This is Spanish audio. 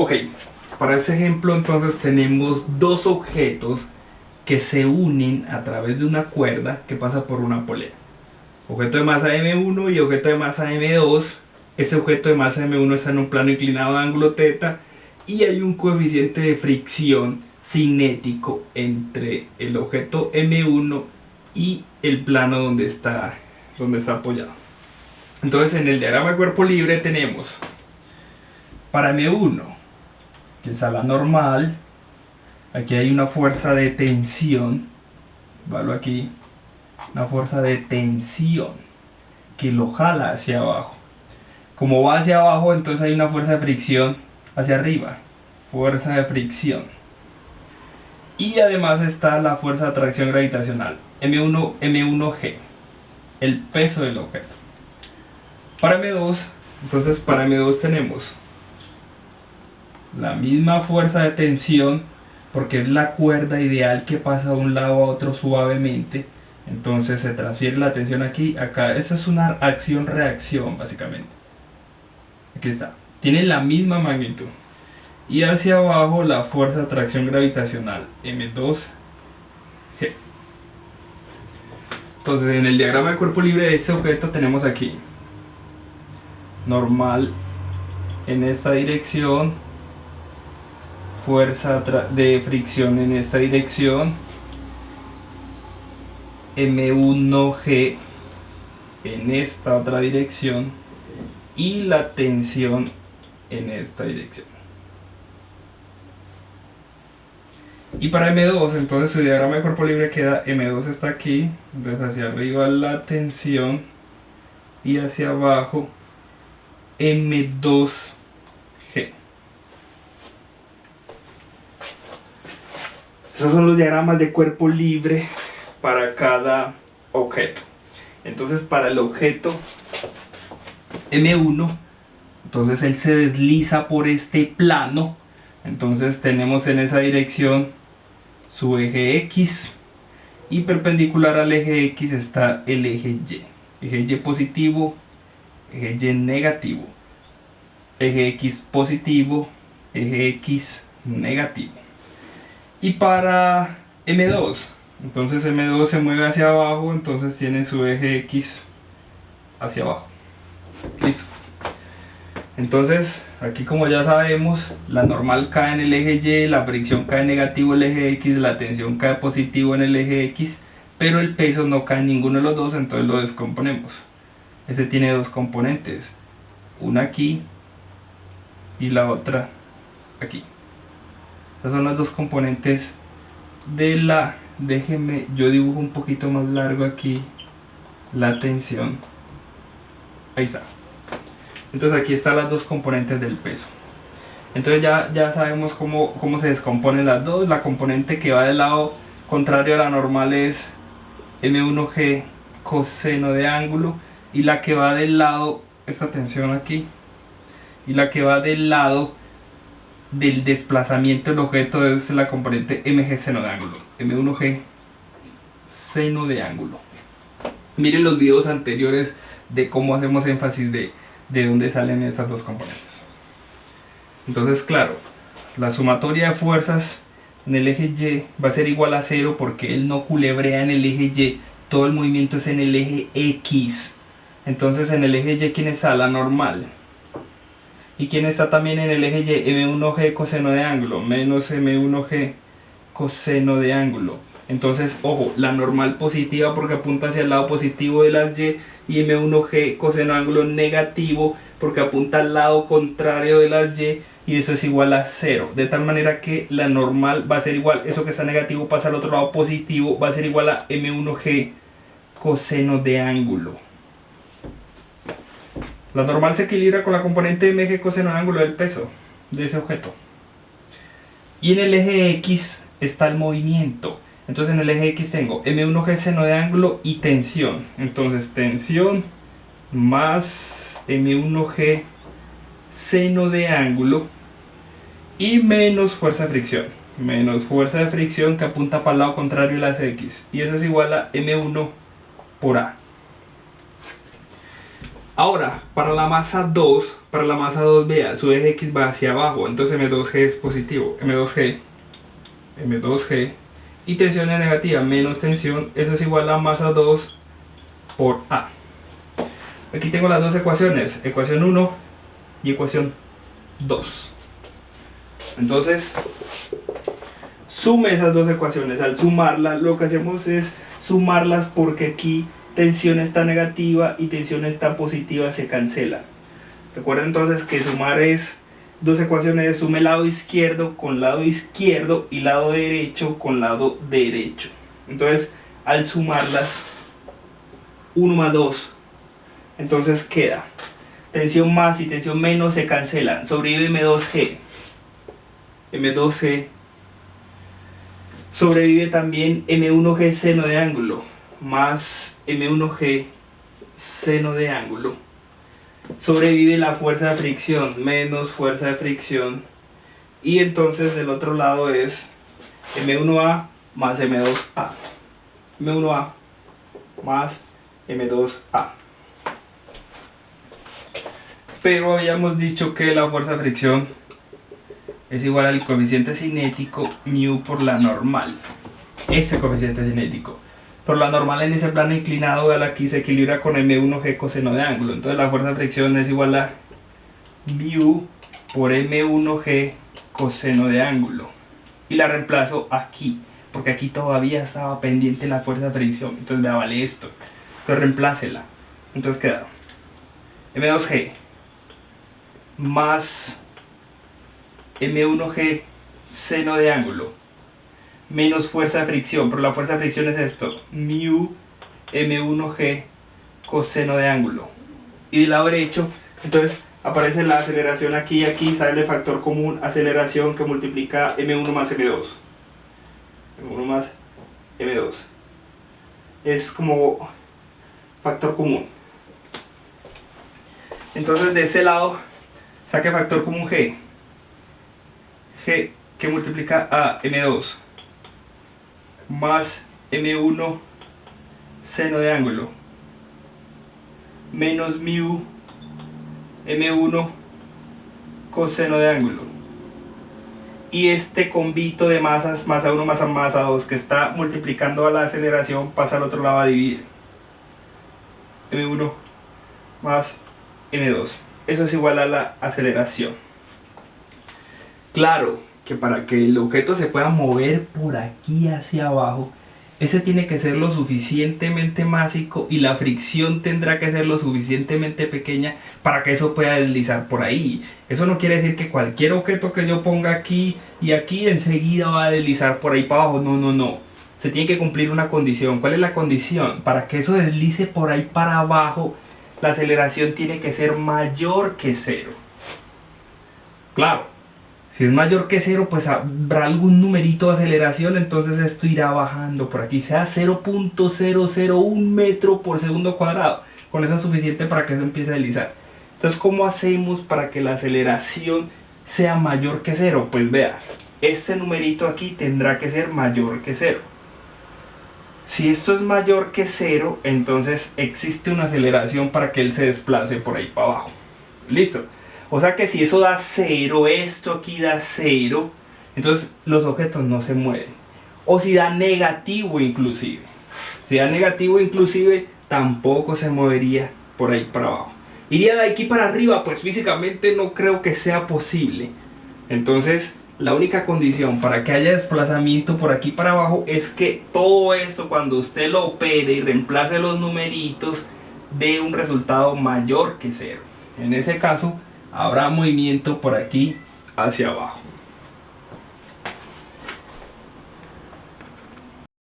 Ok, para ese ejemplo entonces tenemos dos objetos que se unen a través de una cuerda que pasa por una polea. Objeto de masa m1 y objeto de masa m2. Ese objeto de masa m1 está en un plano inclinado de ángulo θ y hay un coeficiente de fricción cinético entre el objeto m1 y el plano donde está apoyado. Entonces en el diagrama de cuerpo libre tenemos para m1 que está la normal, aquí hay una fuerza de tensión, ¿vale? Aquí una fuerza de tensión que lo jala hacia abajo. Como va hacia abajo, entonces hay una fuerza de fricción hacia arriba, fuerza de fricción. Y además está la fuerza de atracción gravitacional, M1G, el peso del objeto. Para M2, entonces para M2 tenemos la misma fuerza de tensión, porque es la cuerda ideal que pasa de un lado a otro suavemente. Entonces se transfiere la tensión aquí, acá. Esa es una acción-reacción básicamente. Aquí está. Tiene la misma magnitud. Y hacia abajo la fuerza de atracción gravitacional, M2G. Entonces en el diagrama de cuerpo libre de este objeto tenemos aquí normal en esta dirección, fuerza de fricción en esta dirección, M1G en esta otra dirección y la tensión en esta dirección. Y para M2, entonces su diagrama de cuerpo libre queda, M2 está aquí, entonces hacia arriba la tensión y hacia abajo M2G. Esos son los diagramas de cuerpo libre para cada objeto. Entonces para el objeto M1, entonces él se desliza por este plano. Entonces tenemos en esa dirección su eje X y perpendicular al eje X está el eje Y. Eje Y positivo, eje Y negativo, eje X positivo, eje X negativo. Y para M2, entonces M2 se mueve hacia abajo, entonces tiene su eje X hacia abajo. Listo. Entonces aquí, como ya sabemos, la normal cae en el eje Y, la fricción cae negativo en el eje X, la tensión cae positivo en el eje X, pero el peso no cae en ninguno de los dos, entonces lo descomponemos. Este tiene dos componentes, una aquí y la otra aquí. Estas son las dos componentes de la... Déjenme, yo dibujo un poquito más largo aquí la tensión. Ahí está. Entonces aquí están las dos componentes del peso. Entonces ya sabemos cómo se descomponen las dos. La componente que va del lado contrario a la normal es M1G coseno de ángulo, y la que va del lado, esta tensión aquí, y la que va del lado del desplazamiento del objeto es la componente MG seno de ángulo. M1G seno de ángulo. Miren los videos anteriores de cómo hacemos énfasis de dónde salen estas dos componentes. Entonces, claro, la sumatoria de fuerzas en el eje Y va a ser igual a 0 porque él no culebrea en el eje Y, todo el movimiento es en el eje X. Entonces en el eje Y, ¿quién está? La normal. ¿Y quién está también en el eje Y? M1G coseno de ángulo menos M1G coseno de ángulo. Entonces, ojo, la normal positiva porque apunta hacia el lado positivo de las Y M1G coseno de ángulo negativo porque apunta al lado contrario de las y eso es igual a 0. De tal manera que la normal va a ser igual, eso que está negativo pasa al otro lado positivo, va a ser igual a M1G coseno de ángulo. La normal se equilibra con la componente mg coseno de ángulo del peso de ese objeto. Y en el eje X está el movimiento. Entonces en el eje X tengo M1G seno de ángulo y tensión. Entonces tensión más M1G seno de ángulo y menos fuerza de fricción. Menos fuerza de fricción que apunta para el lado contrario de las X. Y eso es igual a M1 por A. Ahora, para la masa 2, vea, su eje X va hacia abajo, entonces M2G es positivo, M2G, y tensión es negativa, menos tensión, eso es igual a masa 2 por A. Aquí tengo las dos ecuaciones, ecuación 1 y ecuación 2. Entonces, sume esas dos ecuaciones. Al sumarlas, lo que hacemos es sumarlas porque aquí tensión está negativa y tensión está positiva, se cancela. Recuerden entonces que sumar es dos ecuaciones, sume lado izquierdo con lado izquierdo y lado derecho con lado derecho. Entonces, al sumarlas, 1 más 2, entonces queda tensión más y tensión menos se cancelan, sobrevive M2G, sobrevive también M1G seno de ángulo, más M1G seno de ángulo, sobrevive la fuerza de fricción, menos fuerza de fricción, y entonces del otro lado es M1A más M2A, M1A más M2A. Pero habíamos dicho que la fuerza de fricción es igual al coeficiente cinético μ por la normal. Ese coeficiente cinético por la normal en ese plano inclinado, aquí se equilibra con M1G coseno de ángulo. Entonces la fuerza de fricción es igual a μ por M1G coseno de ángulo. Y la reemplazo aquí, porque aquí todavía estaba pendiente la fuerza de fricción. Entonces me vale esto. Entonces reemplácela. Entonces queda M2G más M1G seno de ángulo menos fuerza de fricción, pero la fuerza de fricción es esto, μ M1G coseno de ángulo. Y del lado derecho, entonces aparece la aceleración aquí y aquí, sale el factor común, aceleración que multiplica M1 más M2. M1 más M2. Es como factor común. Entonces de ese lado, saque factor común G. G que multiplica a M2 más M1 seno de ángulo menos μ M1 coseno de ángulo, y este combito de masas, masa 1 más masa 2, que está multiplicando a la aceleración, pasa al otro lado a dividir M1 más M2. Eso es igual a la aceleración. Claro que para que el objeto se pueda mover por aquí hacia abajo, ese tiene que ser lo suficientemente másico y la fricción tendrá que ser lo suficientemente pequeña para que eso pueda deslizar por ahí. Eso no quiere decir que cualquier objeto que yo ponga aquí y aquí enseguida va a deslizar por ahí para abajo. No, no, no. Se tiene que cumplir una condición. ¿Cuál es la condición? Para que eso deslice por ahí para abajo, la aceleración tiene que ser mayor que 0. Claro. Si es mayor que 0, pues habrá algún numerito de aceleración, entonces esto irá bajando por aquí, sea 0.001 metro por segundo cuadrado. Con eso es suficiente para que eso empiece a deslizar. Entonces, ¿cómo hacemos para que la aceleración sea mayor que 0? Pues vea, este numerito aquí tendrá que ser mayor que 0. Si esto es mayor que 0, entonces existe una aceleración para que él se desplace por ahí para abajo. ¿Listo? O sea que si eso da 0, esto aquí da 0, entonces los objetos no se mueven. O si da negativo inclusive. Si da negativo inclusive, tampoco se movería por ahí para abajo. Iría de aquí para arriba, pues físicamente no creo que sea posible. Entonces, la única condición para que haya desplazamiento por aquí para abajo es que todo esto, cuando usted lo opere y reemplace los numeritos, dé un resultado mayor que 0. En ese caso, habrá movimiento por aquí hacia abajo.